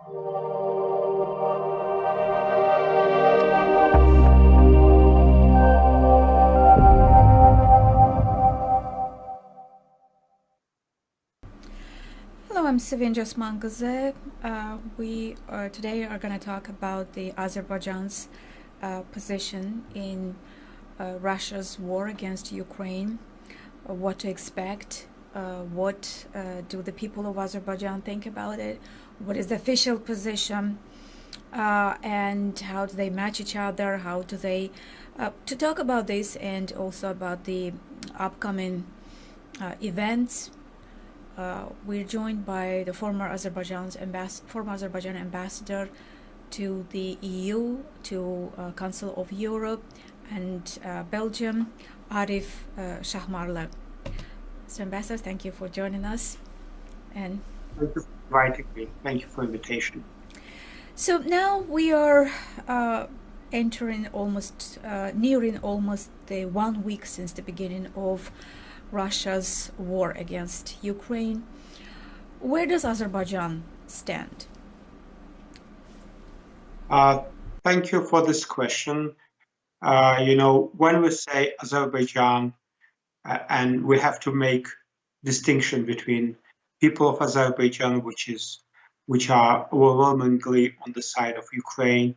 Hello, I'm Osmanqizi. We today are going to talk about the Azerbaijan's position in Russia's war against Ukraine, what to expect, what do the people of Azerbaijan think about it, what is the official position, and how do they match each other, how do they, to talk about this and also about the upcoming events. We're joined by the former Azerbaijan ambassador to the EU, to Council of Europe, and Belgium, Arif Shahmarli. So, Ambassador, thank you for joining us. And thank you for inviting me. Thank you for the invitation. So now we are nearing almost the 1 week since the beginning of Russia's war against Ukraine. Where does Azerbaijan stand? Thank you for this question. When we say Azerbaijan, and we have to make distinction between people of Azerbaijan, which are overwhelmingly on the side of Ukraine.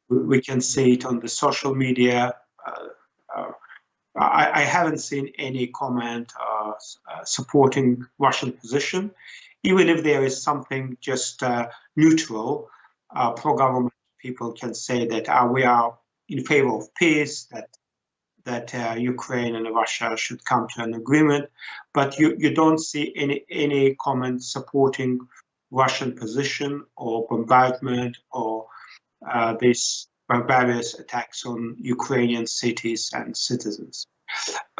We can see it on the social media. I haven't seen any comment supporting Russian position, even if there is something just neutral. Pro-government people can say that we are in favor of peace, that Ukraine and Russia should come to an agreement, but you don't see any comment supporting Russian position or bombardment or these barbarous attacks on Ukrainian cities and citizens.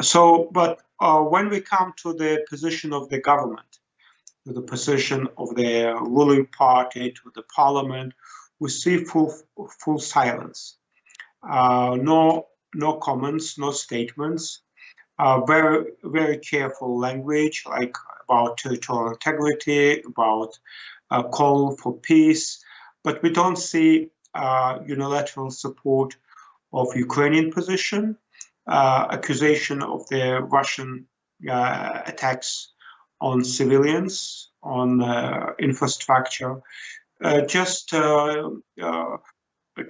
So, but when we come to the position of the government, to the position of the ruling party, to the parliament, we see full silence. No comments, no statements. Very careful language, like about territorial integrity, about call for peace, but we don't see unilateral support of Ukrainian position, accusation of the Russian attacks on civilians, on infrastructure.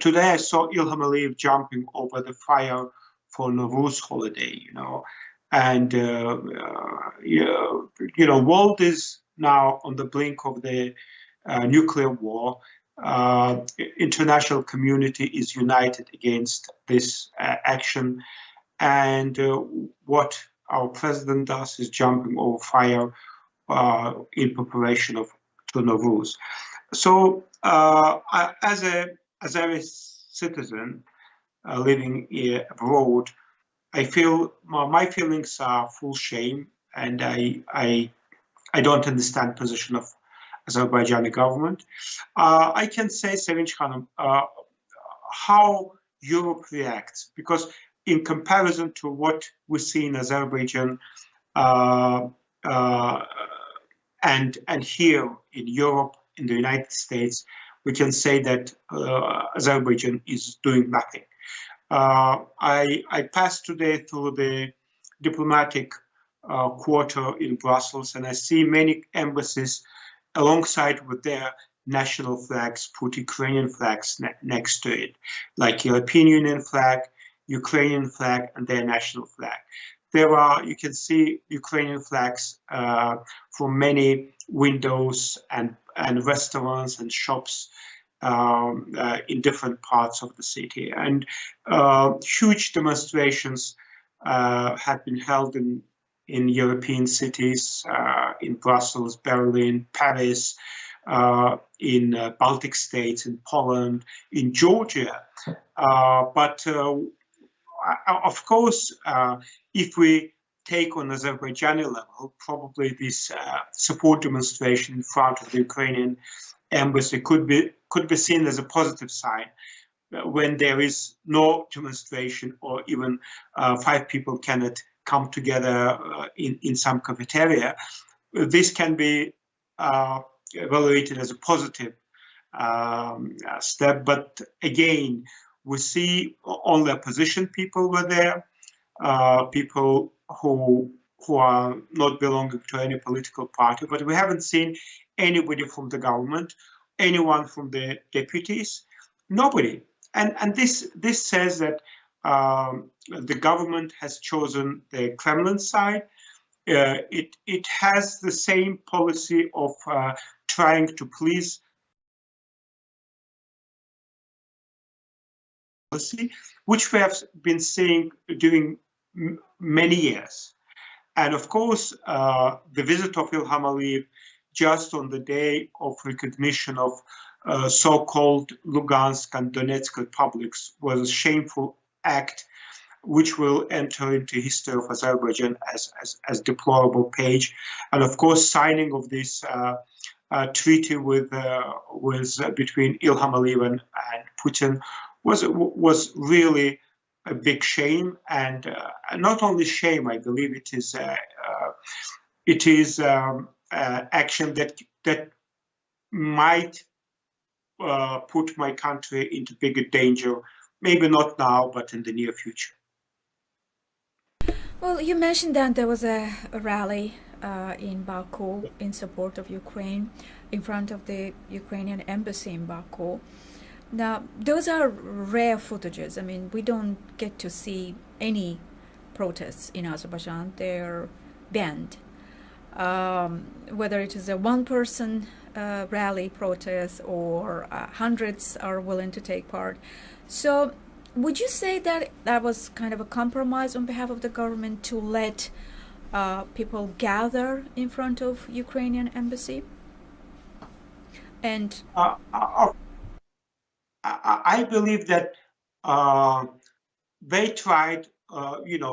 Today I saw Ilham Aliyev jumping over the fire for Nowruz holiday, and world is now on the brink of the nuclear war. International community is united against this action, and what our president does is jumping over fire in preparation to Nowruz. So, as a citizen living abroad, I feel my feelings are full shame, and I don't understand position of Azerbaijani government. I can say, Sevinch Khanım, how Europe reacts, because in comparison to what we see in Azerbaijan and here in Europe, in the United States, we can say that Azerbaijan is doing nothing. I passed today through the diplomatic quarter in Brussels, and I see many embassies alongside with their national flags, put Ukrainian flags next to it, like European Union flag, Ukrainian flag, and their national flag. You can see Ukrainian flags from many windows and restaurants and shops in different parts of the city. And huge demonstrations have been held in European cities, in Brussels, Berlin, Paris, in Baltic states, in Poland, in Georgia. But of course, if we take on Azerbaijani level, probably this support demonstration in front of the Ukrainian embassy could be seen as a positive sign. When there is no demonstration, or even 5 people cannot come together in some cafeteria, this can be evaluated as a positive step. But again, we see only opposition people were there, people who are not belonging to any political party, but we haven't seen anybody from the government, anyone from the deputies, nobody. And this says that the government has chosen the Kremlin side. It has the same policy of trying to please policy, which we have been seeing during many years. And of course, the visit of Ilham Aliyev just on the day of recognition of so-called Lugansk and Donetsk republics was a shameful act which will enter into history of Azerbaijan as deplorable page. And of course, signing of this treaty with between Ilham Aliyev and Putin was really a big shame, and not only shame. I believe it is action that might put my country into bigger danger. Maybe not now, but in the near future. Well, you mentioned that there was a rally in Baku in support of Ukraine in front of the Ukrainian embassy in Baku. Now, those are rare footages. I mean, we don't get to see any protests in Azerbaijan. They're banned. Whether it is a one-person rally protest or hundreds are willing to take part. So would you say that that was kind of a compromise on behalf of the government to let people gather in front of Ukrainian embassy? And I believe that they tried.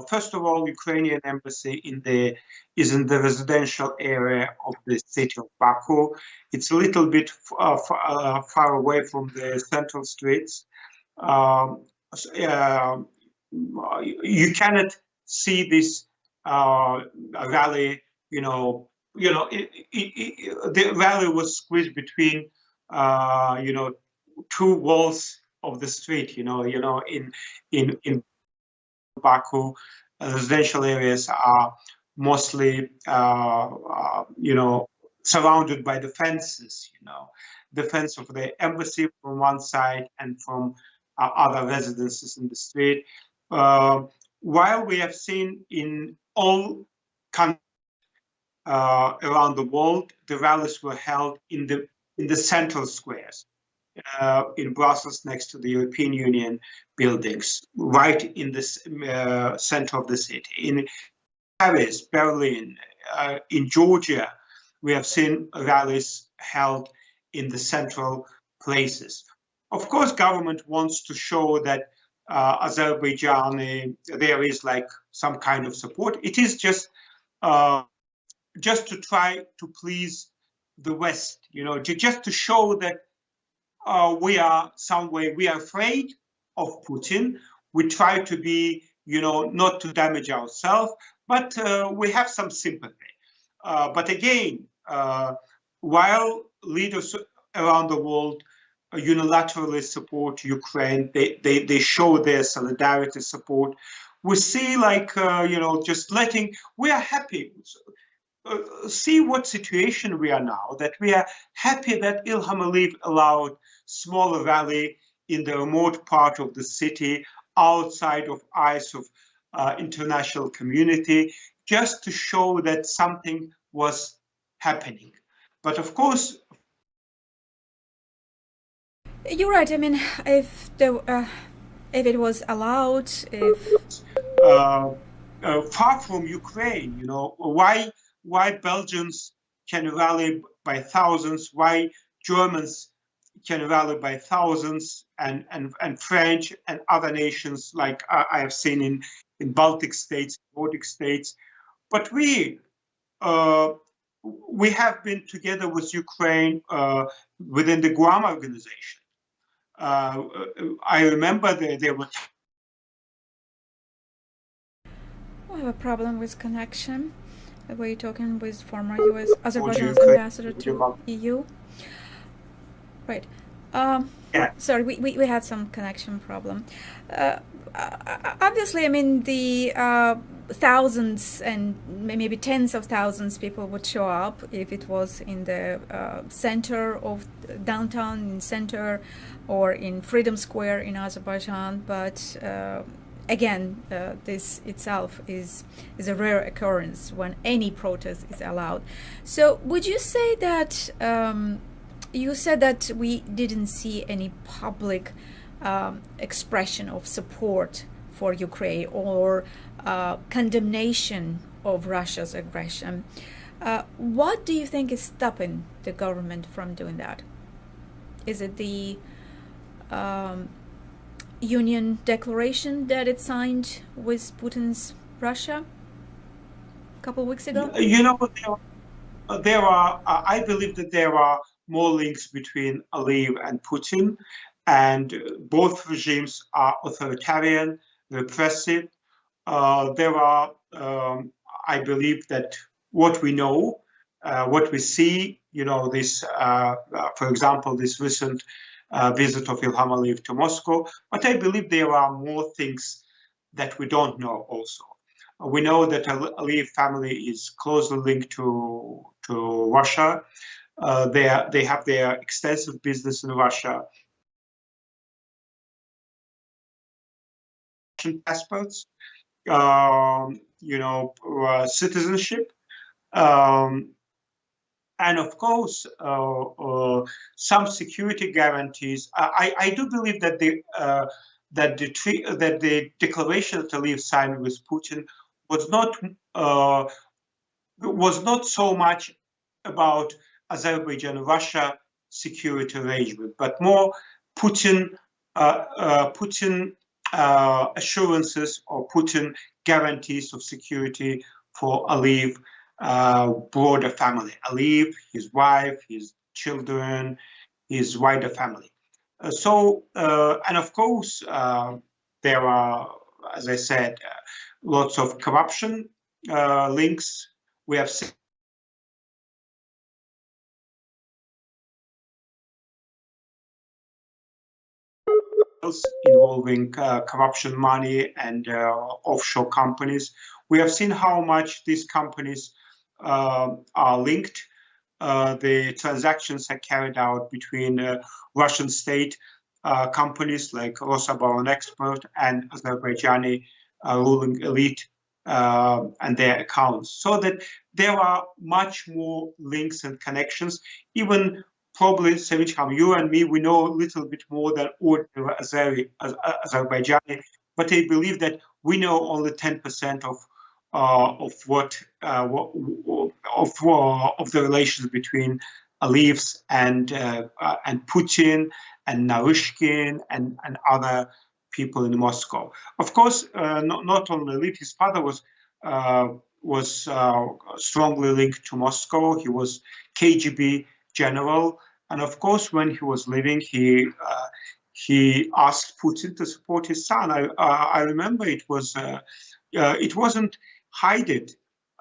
First of all, Ukrainian embassy is in the residential area of the city of Baku. It's a little bit far away from the central streets. You cannot see this rally. The rally was squeezed between two walls of the street. In Baku, residential areas are mostly surrounded by the fences. The fence of the embassy from one side and from other residences in the street. While we have seen in all countries around the world, the rallies were held in the central squares. In Brussels, next to the European Union buildings, right in the center of the city. In Paris, Berlin, in Georgia, we have seen rallies held in the central places. Of course, government wants to show that Azerbaijan, there is like some kind of support. It is just to try to please the West, just to show that we are afraid of Putin. We try to be, not to damage ourselves, but we have some sympathy. But again, while leaders around the world unilaterally support Ukraine, they show their solidarity support. We see just we are happy. See what situation we are now, that we are happy that Ilham Aliyev allowed smaller rally in the remote part of the city, outside of eyes of international community, just to show that something was happening. But of course, you're right. I mean, if it was allowed, far from Ukraine, why Belgians can rally by thousands, why Germans can rally by thousands, and French and other nations like I have seen in Baltic states, Nordic states. But we have been together with Ukraine within the Guam organization. I remember there were. We have a problem with connection. Were you talking with former U.S. Azerbaijan's ambassador to EU? Right. Yeah. Sorry, we had some connection problem. Uh, Obviously, I mean, the thousands and maybe tens of thousands people would show up if it was in the center of downtown, in center, or in Freedom Square in Azerbaijan. But again, this itself is a rare occurrence when any protest is allowed. So, would you say that? You said that we didn't see any public expression of support for Ukraine or condemnation of Russia's aggression. What do you think is stopping the government from doing that? Is it the union declaration that it signed with Putin's Russia a couple of weeks ago? You know, there are, I believe that there are more links between Aliyev and Putin, and both regimes are authoritarian, repressive. There are, I believe that what we know, what we see, you know, this, for example, this recent visit of Ilham Aliyev to Moscow, but I believe there are more things that we don't know also. We know that Aliyev family is closely linked to Russia. They have their extensive business in Russia. Passports, you know, citizenship, and of course some security guarantees. I do believe that the declaration that Aliyev signed with Putin was not so much about Azerbaijan-Russia security arrangement, but more Putin assurances or Putin guarantees of security for Aliyev broader family. Aliyev, his wife, his children, his wider family. And of course, there are, as I said, lots of corruption links. We have seen involving corruption money and offshore companies. We have seen how much these companies are linked. The transactions are carried out between Russian state companies like Rosaboronexport and Azerbaijani ruling elite and their accounts. So that there are much more links and connections. Even probably, Sevinchham, you and me, we know a little bit more than ordinary Azerbaijani, but I believe that we know only 10% of the relations between Aliyevs and Putin and Naryshkin and other people in Moscow. Of course, not only Aliyev, his father was strongly linked to Moscow. He was KGB general, and of course, when he was living, he asked Putin to support his son. I remember it wasn't hidden,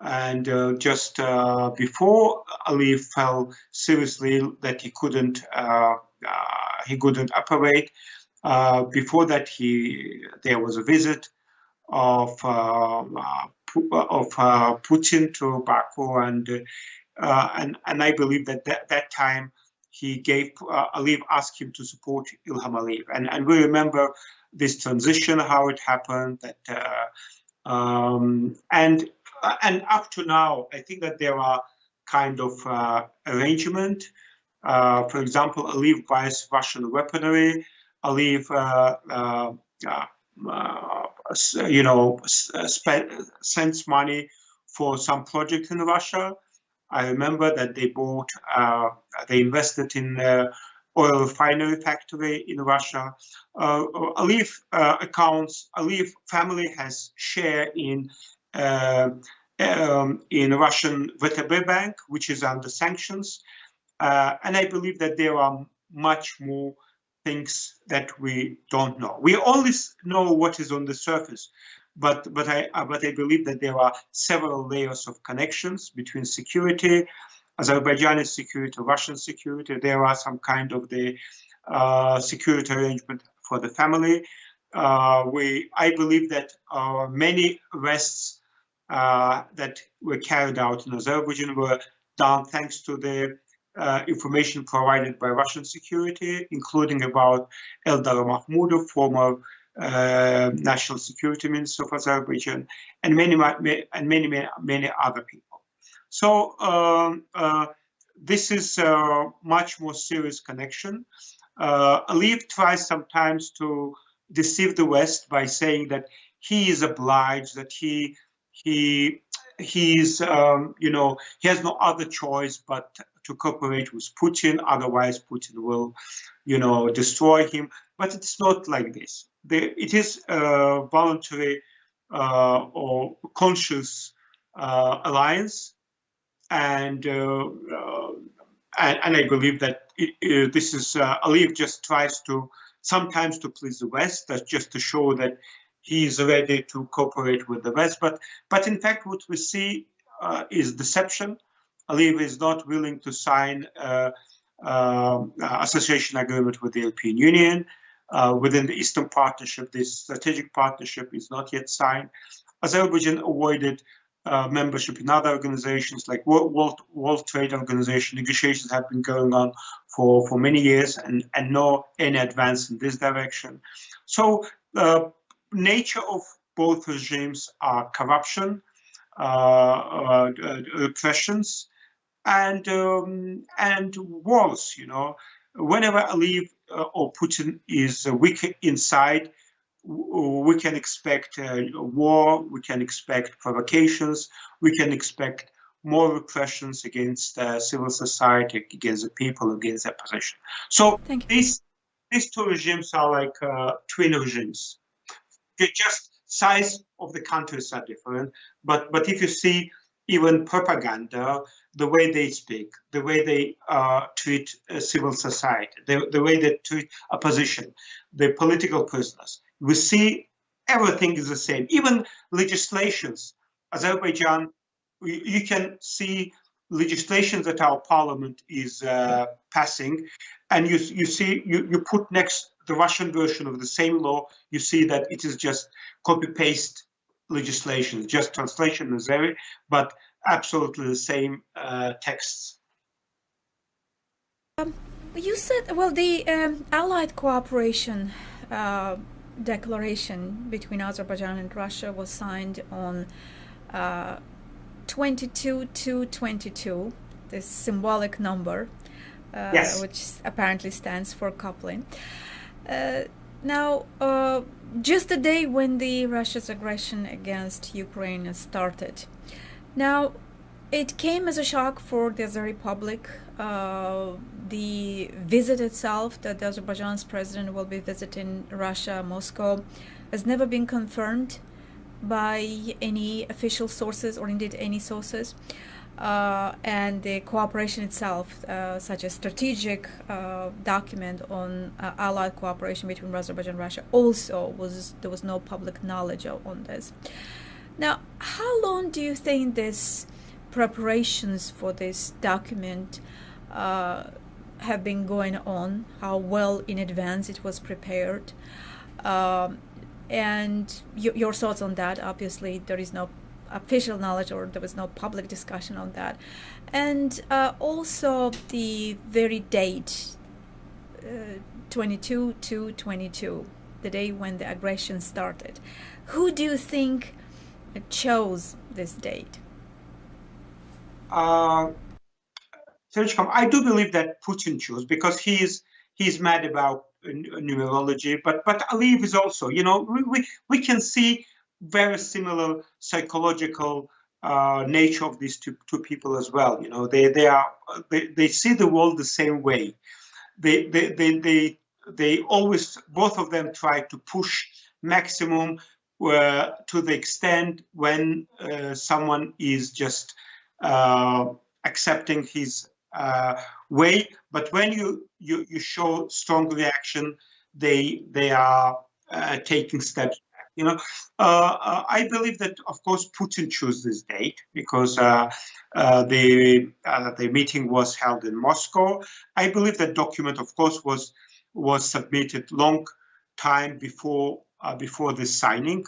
and just before Aliyev fell seriously that he couldn't operate. Before that, there was a visit of Putin to Baku, and I believe that time he gave Aliyev asked him to support Ilham Aliyev, and we remember this transition, how it happened, that and up to now, I think that there are kind of arrangement. For example, Aliyev buys Russian weaponry. Aliyev, sends money for some project in Russia. I remember that they invested in oil refinery factory in Russia. Aliyev Aliyev family has share in Russian VTB Bank, which is under sanctions. And I believe that there are much more things that we don't know. We only know what is on the surface, but I believe that there are several layers of connections between security, Azerbaijani security, Russian security. There are some kind of the security arrangement for the family. I believe that many arrests that were carried out in Azerbaijan were done thanks to the information provided by Russian security, including about Eldar Mahmudov, former National Security Minister of Azerbaijan, and many other people. So this is a much more serious connection. Aliyev tries sometimes to deceive the West by saying that he is obliged, that he has no other choice but to cooperate with Putin, otherwise Putin will, destroy him. But it's not like this. It is a voluntary or conscious alliance, and I believe that this is Aliyev just tries to sometimes to please the West, that's just to show that he is ready to cooperate with the West. But in fact, what we see is deception. Aliyev is not willing to sign association agreement with the European Union. Within the Eastern Partnership, this strategic partnership is not yet signed. Azerbaijan avoided membership in other organizations like World Trade Organization. Negotiations have been going on for many years and no any advance in this direction. So nature of both regimes are corruption, repressions, and wars. Whenever Aliyev or Putin is weak inside, we can expect war, we can expect provocations, we can expect more repressions against civil society, against the people, against the opposition. So these two regimes are like twin regimes. Just size of the countries are different, but if you see even propaganda, the way they speak, the way they treat civil society, the way they treat opposition, the political prisoners, we see everything is the same. Even legislations, Azerbaijan, you can see legislations that our parliament is passing, and you put next the Russian version of the same law, you see that it is just copy-paste legislation, just translation is there, but absolutely the same texts. You said, well, the Allied cooperation declaration between Azerbaijan and Russia was signed on 22/2/22, this symbolic number, yes, which apparently stands for coupling. Now, just the day when the Russia's aggression against Ukraine started. Now, it came as a shock for the Azeri public. The visit itself, that Azerbaijan's president will be visiting Russia, Moscow, has never been confirmed by any official sources or indeed any sources. And the cooperation itself, such as strategic document on allied cooperation between Azerbaijan and Russia, also there was no public knowledge on this. Now, how long do you think these preparations for this document have been going on? How well in advance it was prepared? And your thoughts on that? Obviously, there is no official knowledge, or there was no public discussion on that. And also the very date, 22/2/22, the day when the aggression started. Who do you think chose this date? I do believe that Putin chose, because he's mad about numerology, but Aliyev is also, we can see very similar psychological nature of these two people as well. They see the world the same way. They always, both of them, try to push maximum to the extent when someone is just accepting his way. But when you show strong reaction, they are taking steps. I believe that, of course, Putin chose this date because the meeting was held in Moscow. I believe that document, of course, was was submitted long time before the signing.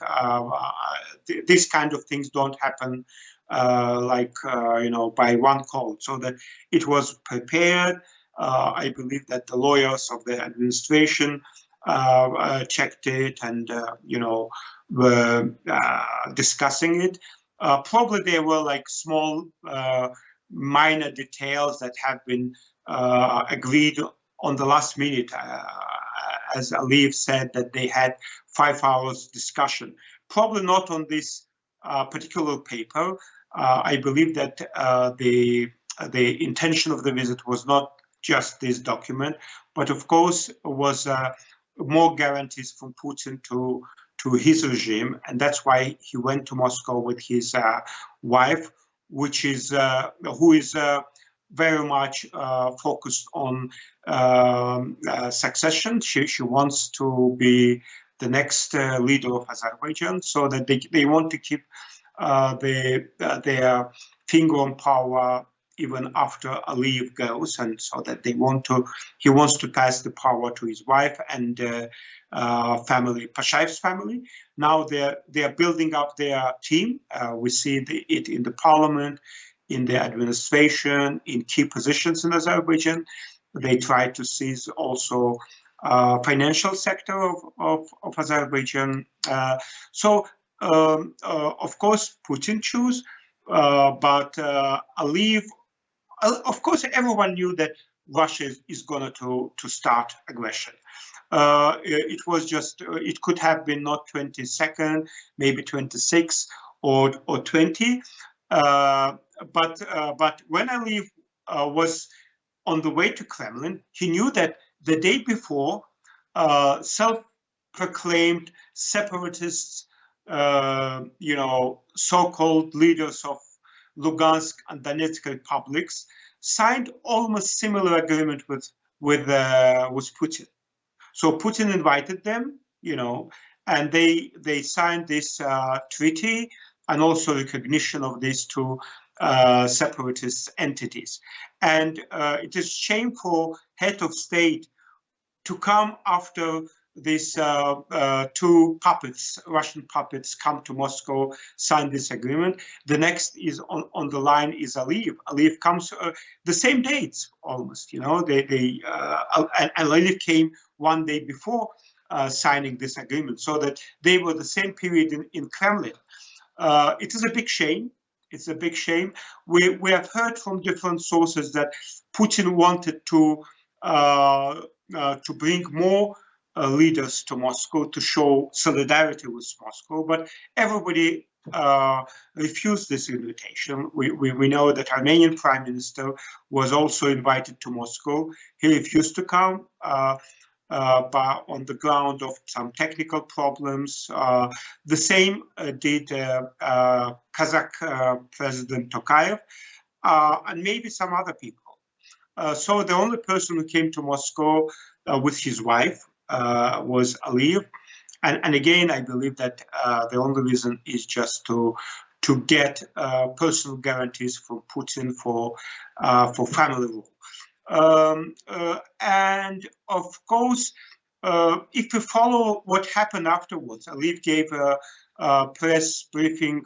This kind of things don't happen by one call. So that it was prepared. I believe that the lawyers of the administration checked it and were discussing it. Probably there were like small minor details that have been agreed on the last minute. As Aliyev said, that they had 5 hours discussion. Probably not on this particular paper. I believe that the intention of the visit was not just this document, but of course was more guarantees from Putin to his regime, and that's why he went to Moscow with his wife, who is very much focused on succession. She wants to be the next leader of Azerbaijan, so that they want to keep their finger on power even after Aliyev goes, and so that he wants to pass the power to his wife and family, Pashayev's family. Now they're building up their team. We see it in the parliament, in the administration, in key positions in Azerbaijan. They try to seize also financial sector of Azerbaijan. Of course, Putin chose, but Aliyev, of course, everyone knew that Russia is going to start aggression. It was just, it could have been not 22nd, maybe 26 or 20. But when Aliyev was on the way to Kremlin, he knew that the day before, self-proclaimed separatists, so-called leaders of Lugansk and Donetsk republics, signed almost similar agreement with Putin. So Putin invited them, and they signed this treaty and also recognition of these two separatist entities. And it is shame for head of state to come after these two puppets, Russian puppets, come to Moscow, sign this agreement. The next is on the line is Aliyev. Aliyev comes the same dates almost, and Aliyev came one day before signing this agreement, so that they were the same period in Kremlin. It is a big shame. It's a big shame. We have heard from different sources that Putin wanted to bring more leaders to Moscow to show solidarity with Moscow, but everybody refused this invitation. We know that Armenian Prime Minister was also invited to Moscow. He refused to come, but on the ground of some technical problems. The same did Kazakh President Tokayev, and maybe some other people. So the only person who came to Moscow with his wife was Aliyev. And again, I believe that the only reason is just to get personal guarantees from Putin for family rule. And of course, if we follow what happened afterwards, Aliyev gave a press briefing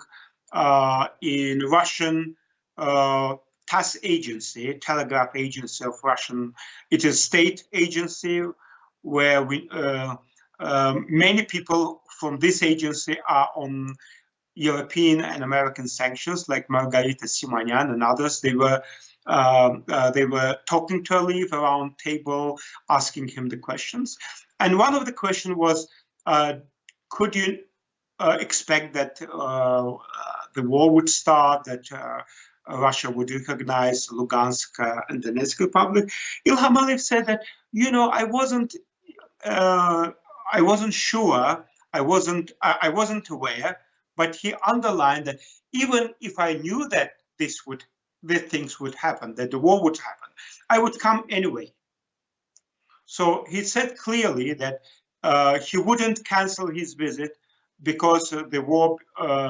in Russian TASS agency, telegraph agency of Russian. It is state agency where many people from this agency are on European and American sanctions, like Margarita Simonyan and others. They were talking to Aliyev around table, asking him the questions. And one of the questions was, could you expect that the war would start, that Russia would recognize Lugansk and Donetsk Republic? Ilham Aliyev said that, I wasn't sure, I wasn't aware, but he underlined that even if I knew that that things would happen, that the war would happen, I would come anyway. So he said clearly that he wouldn't cancel his visit because the war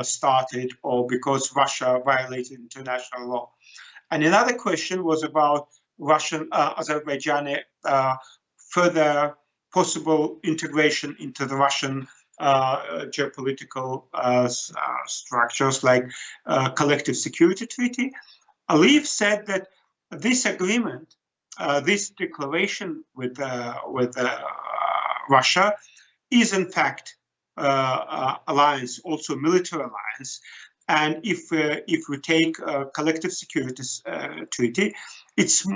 started or because Russia violated international law. And another question was about Russian Azerbaijani further possible integration into the Russian geopolitical structures like collective security treaty. Aliyev said that this agreement, this declaration with Russia, is in fact alliance, also military alliance. And if we take collective security treaty, it's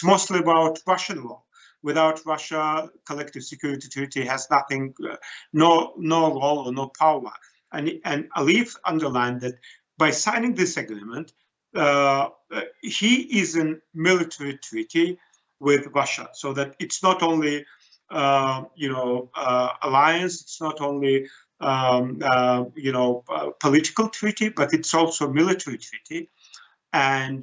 mostly about Russian law. Without Russia, collective security treaty has nothing, no role or no power. And Aliyev underlined that by signing this agreement, he is in military treaty with Russia, so that it's not only alliance, it's not only political treaty, but it's also a military treaty. And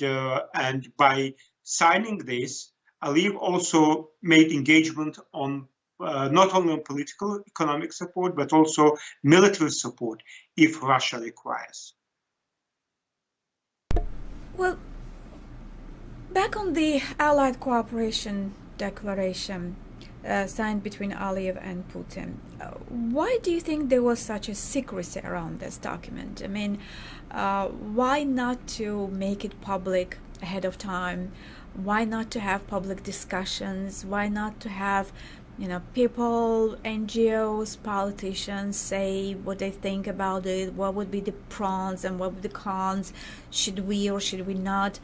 by signing this, Aliyev also made engagement on not only on political economic support, but also military support if Russia requires. Well, back on the Allied Cooperation Declaration signed between Aliyev and Putin, why do you think there was such a secrecy around this document? I mean, why not to make it public ahead of time? Why not to have public discussions? Why not to have, people, NGOs, politicians say what they think about it? What would be the pros and what would be the cons? Should we or should we not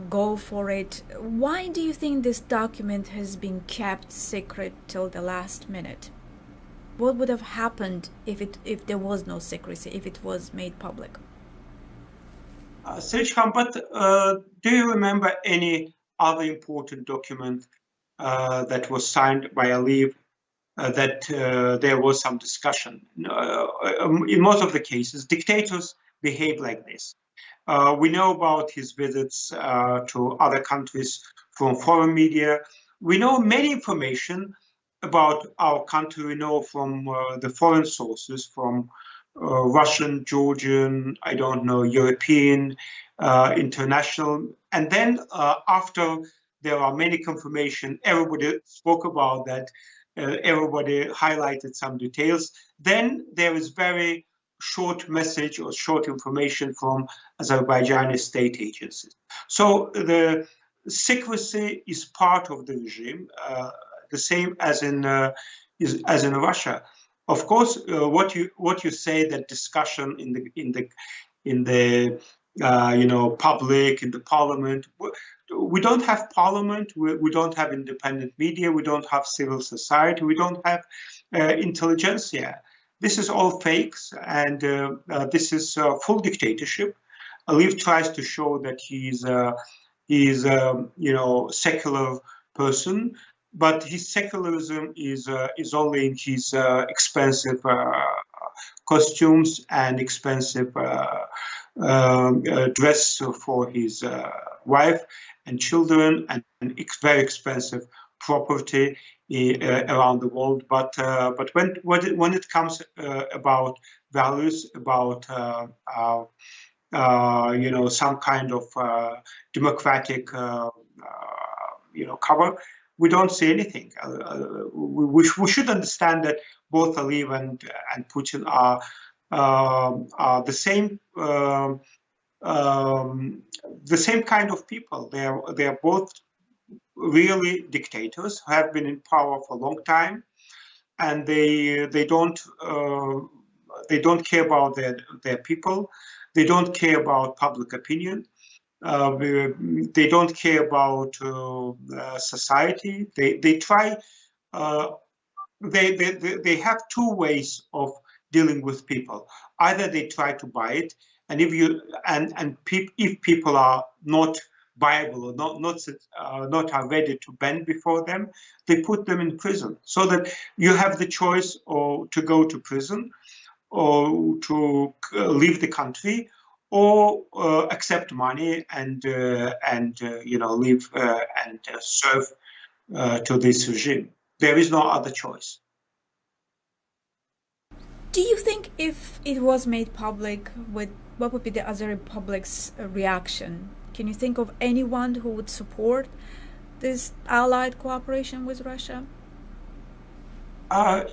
go for it? Why do you think this document has been kept secret till the last minute? What would have happened if there was no secrecy, if it was made public? Sejhan, but do you remember any other important document that was signed by Aliyev that there was some discussion? In most of the cases, dictators behave like this. We know about his visits to other countries from foreign media. We know many information about our country. We know from the foreign sources, from Russian, Georgian, European, international. And then after there are many confirmation, everybody spoke about that, everybody highlighted some details. Then there is very short message or short information from Azerbaijani state agencies. So the secrecy is part of the regime, the same as in Russia. Of course, what you say, that discussion in the public, in the parliament. We don't have parliament. We don't have independent media. We don't have civil society. We don't have intelligentsia. This is all fakes, and this is full dictatorship. Aliyev tries to show that he's secular person, but his secularism is only in his expensive costumes and expensive dress for his wife and children, and very expensive property around the world. But when it comes about values, about some kind of democratic cover, we don't see anything. We should understand that both Aliyev and Putin are the same kind of people. They are both really dictators who have been in power for a long time, and they don't care about their people. They don't care about public opinion. They don't care about society. They try. They have two ways of dealing with people. Either they try to buy it, and if people are not viable or not are ready to bend before them, they put them in prison. So that you have the choice or to go to prison, or to leave the country, or accept money and live and serve to this regime. There is no other choice. Do you think if it was made public, what would be the Azeri public's reaction? Can you think of anyone who would support this allied cooperation with Russia? We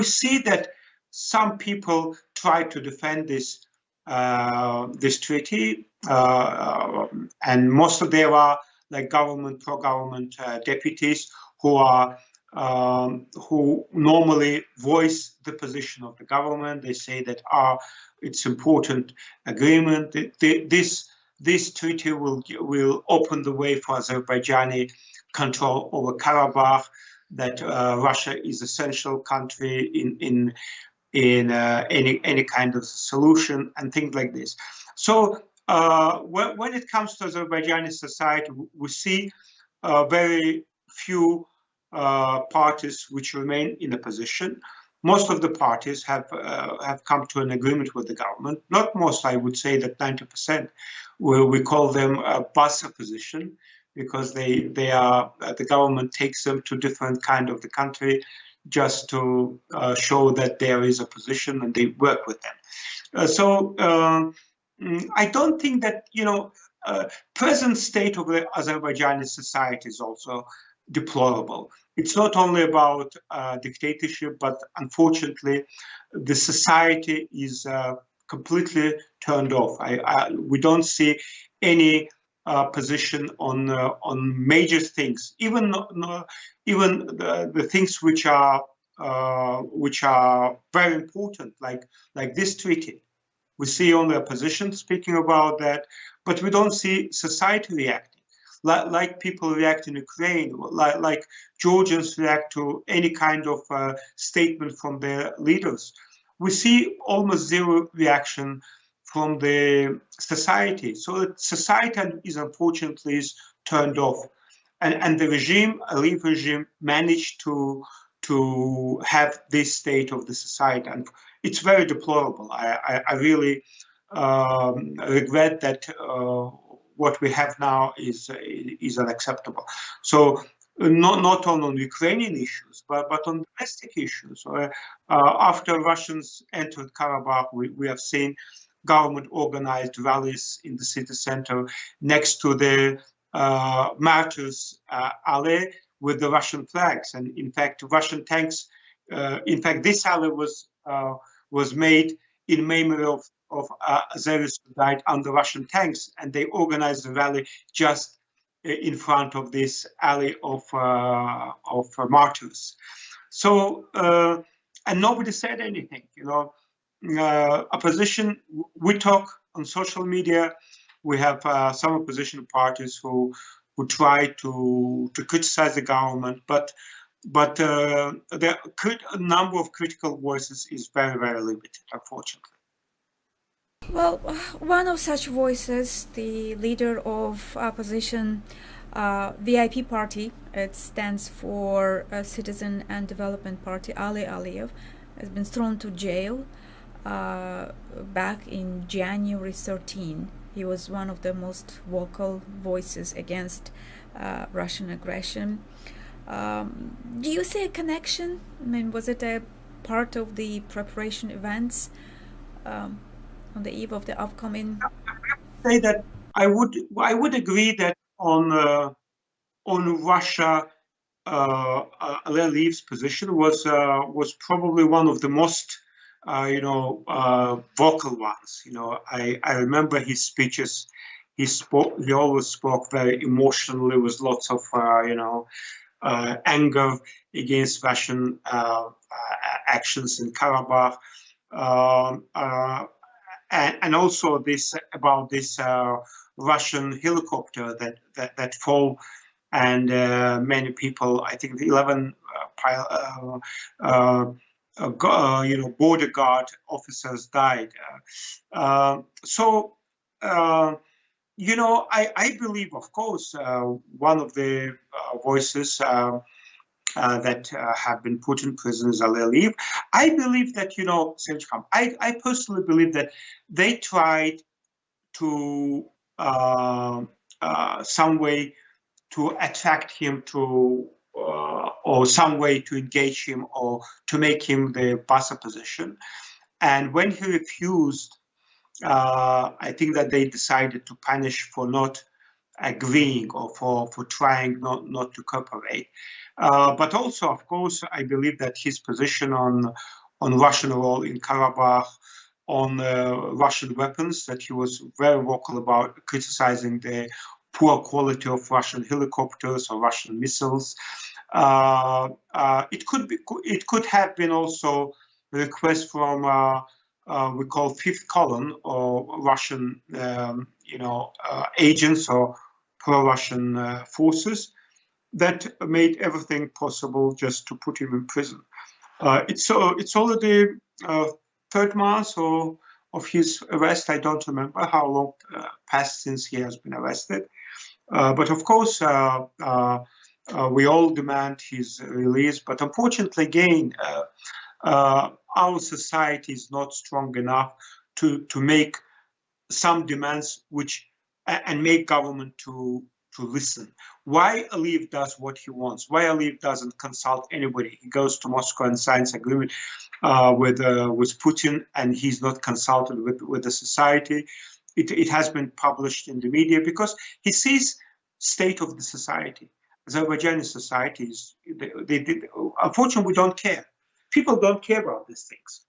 see that some people try to defend this treaty, and most of them are like pro-government deputies who are who normally voice the position of the government. They say that it's important agreement. This treaty will open the way for Azerbaijani control over Karabakh, that Russia is essential country in any kind of solution and things like this. So when it comes to Azerbaijani society, we see very few parties which remain in a position. Most of the parties have come to an agreement with the government. Not most, I would say that 90%. We call them a bus opposition, because they are the government takes them to different kind of the country just to show that there is a position, and they work with them. I don't think that present state of the Azerbaijani society is also deplorable. It's not only about dictatorship, but unfortunately, the society is completely turned off. We don't see any position on major things, even the things which are very important, like this treaty. We see only opposition speaking about that, but we don't see society reacting. Like people react in Ukraine, like Georgians react to any kind of statement from their leaders. We see almost zero reaction from the society. So society is unfortunately turned off, and the regime, Aliyev regime, managed to have this state of the society, and it's very deplorable. I really regret that what we have now is unacceptable. So not only on Ukrainian issues, but on domestic issues. After Russians entered Karabakh, we have seen government organized rallies in the city center next to the martyrs alley with the Russian flags, and in fact, Russian tanks. In fact, this alley was made in memory of Azeris who died under Russian tanks, and they organized the rally just in front of this alley of martyrs. So, and nobody said anything. Opposition. We talk on social media. We have some opposition parties who try to criticize the government, but the number of critical voices is very, very limited, unfortunately. Well, one of such voices, the leader of opposition VIP party, it stands for Citizen and Development Party, Ali Aliyev, has been thrown to jail back in January 13. He was one of the most vocal voices against Russian aggression. Do you see a connection? I mean, was it a part of the preparation events on the eve of the upcoming? I say that I would agree that on Russia, Aliyev's position was probably one of the most vocal ones. I remember his speeches. He always spoke very emotionally, with lots of anger against Russian actions in Karabakh, and also about this Russian helicopter that fall, and many people, I think 11 border guard officers died. I believe, of course, one of the voices that have been put in prison is Aliyev. I believe that, I personally believe that they tried to some way to attract him to, or some way to engage him, or to make him the boss opposition. And when he refused, I think that they decided to punish for not agreeing or for trying not to cooperate. But also, of course, I believe that his position on Russian role in Karabakh, on Russian weapons, that he was very vocal about criticizing the poor quality of Russian helicopters or Russian missiles. It could have been also a request from we call fifth column or Russian agents or pro-Russian forces that made everything possible just to put him in prison. It's already third month of his arrest. I don't remember how long passed since he has been arrested. But of course, we all demand his release. But unfortunately, again, our society is not strong enough to make some demands and make government to listen. Why Aliyev does what he wants? Why Aliyev doesn't consult anybody? He goes to Moscow and signs agreement with Putin, and he's not consulted with the society. It has been published in the media because he sees state of the society. Azerbaijani societies, unfortunately, we don't care. People don't care about these things.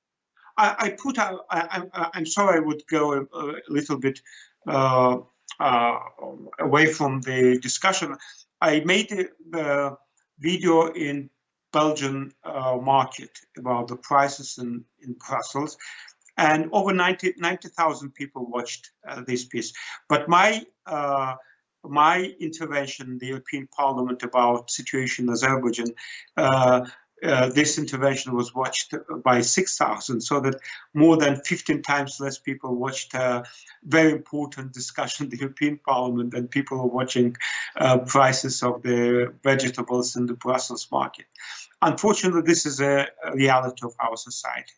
I'm sorry I would go a little bit away from the discussion. I made a video in Belgian market about the prices in Brussels, and over 90,000 people watched this piece. But my intervention in the European Parliament about situation in Azerbaijan, this intervention was watched by 6,000, so that more than 15 times less people watched a very important discussion in the European Parliament than people are watching prices of the vegetables in the Brussels market. Unfortunately, this is a reality of our society.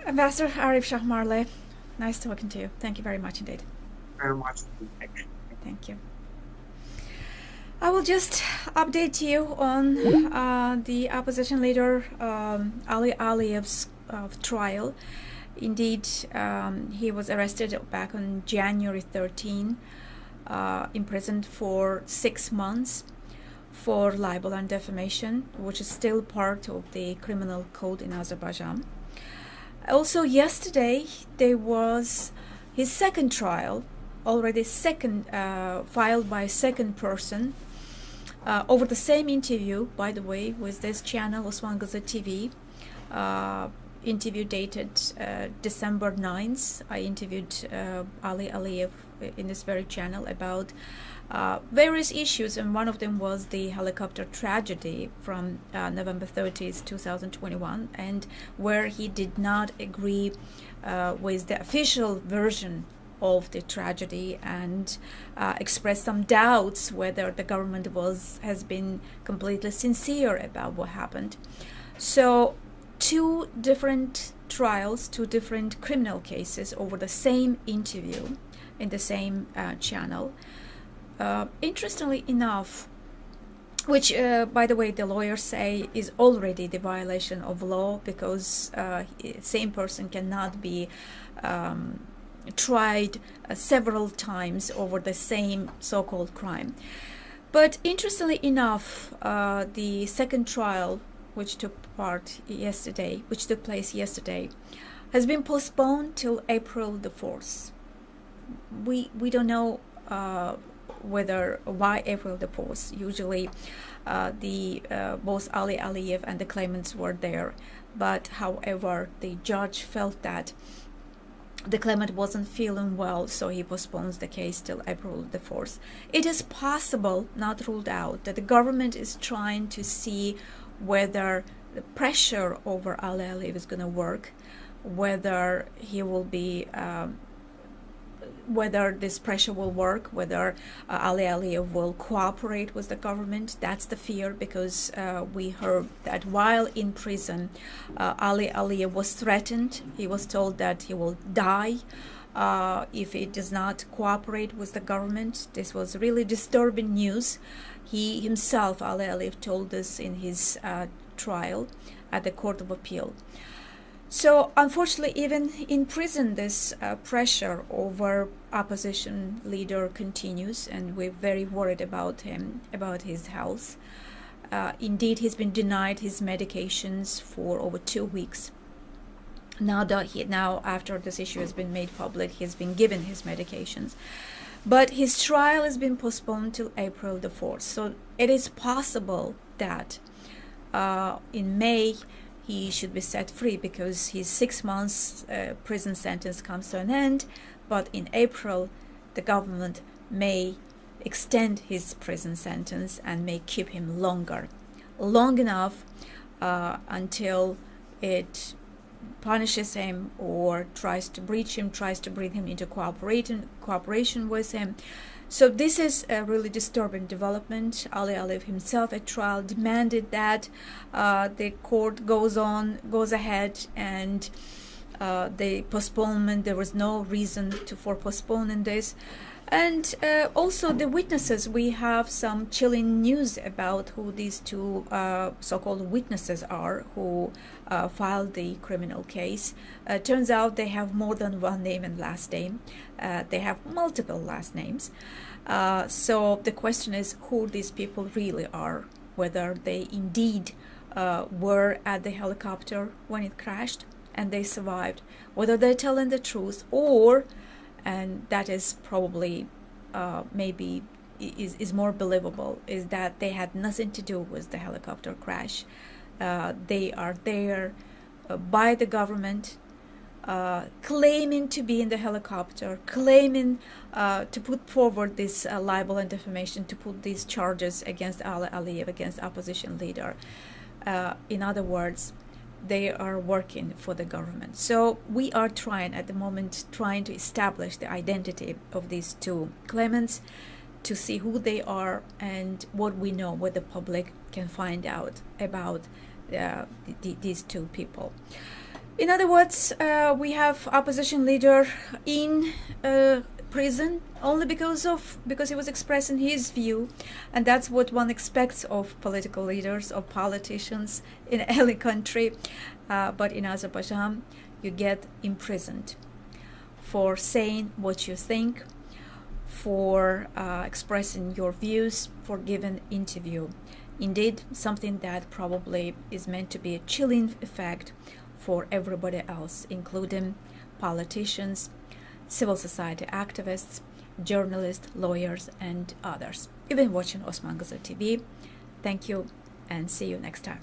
Ambassador Arif Shahmarli, nice talking to you. Thank you very much indeed. Very much. Thank you. I will just update you on the opposition leader Ali Aliyev's trial. Indeed, he was arrested back on January 13, imprisoned for 6 months for libel and defamation, which is still part of the criminal code in Azerbaijan. Also, yesterday there was his second trial, already filed by a second person, over the same interview, by the way, with this channel, Osmanqizi TV, interview dated December 9th. I interviewed Ali Aliyev in this very channel about various issues, and one of them was the helicopter tragedy from November 30th, 2021, and where he did not agree with the official version of the tragedy and expressed some doubts whether the government has been completely sincere about what happened. So 2 different trials, 2 different criminal cases over the same interview in the same channel. Interestingly enough, which by the way the lawyers say is already the violation of law, because same person cannot be tried several times over the same so-called crime. But interestingly enough, the second trial, which took place yesterday, has been postponed till April the 4th. We don't know why April the 4th. Usually both Ali Aliyev and the claimants were there, but however the judge felt that the claimant wasn't feeling well, so he postpones the case till April the 4th. It is possible, not ruled out, that the government is trying to see whether the pressure over Ali Aliyev is going to work, whether he will be whether this pressure will work, whether Ali Aliyev will cooperate with the government. That's the fear, because we heard that while in prison, Ali Aliyev was threatened. He was told that he will die if he does not cooperate with the government. This was really disturbing news. He himself, Ali Aliyev, told us in his trial at the Court of Appeal. So unfortunately, even in prison, this pressure over opposition leader continues, and we're very worried about him, about his health. Indeed, he's been denied his medications for over 2 weeks. Now after this issue has been made public, he's been given his medications. But his trial has been postponed till April the 4th. So it is possible that in May he should be set free, because his 6 months prison sentence comes to an end. But in April, the government may extend his prison sentence and may keep him long enough until it punishes him or tries to breach him, tries to bring him into cooperation with him. So this is a really disturbing development. Ali Aliev himself at trial demanded that the court goes ahead, and the postponement, there was no reason for postponing this. And also the witnesses, we have some chilling news about who these two so-called witnesses are who filed the criminal case. Turns out they have more than one name and last name. They have multiple last names. So the question is who these people really are, whether they indeed were at the helicopter when it crashed and they survived, whether they're telling the truth, or, and that is probably maybe is more believable, is that they had nothing to do with the helicopter crash. They are there by the government, claiming to be in the helicopter, claiming to put forward this libel and defamation, to put these charges against Ali Aliev, against opposition leader. In other words, they are working for the government. So we are trying at the moment to establish the identity of these two claimants, to see who they are and what we know, what the public can find out about these two people. In other words, we have opposition leader in prison only because he was expressing his view, and that's what one expects of political leaders, of politicians in any country. But in Azerbaijan, you get imprisoned for saying what you think, for expressing your views, for giving interview. Indeed, something that probably is meant to be a chilling effect for everybody else, including politicians, civil society activists, journalists, lawyers, and others. You've been watching Osmanqizi TV. Thank you, and see you next time.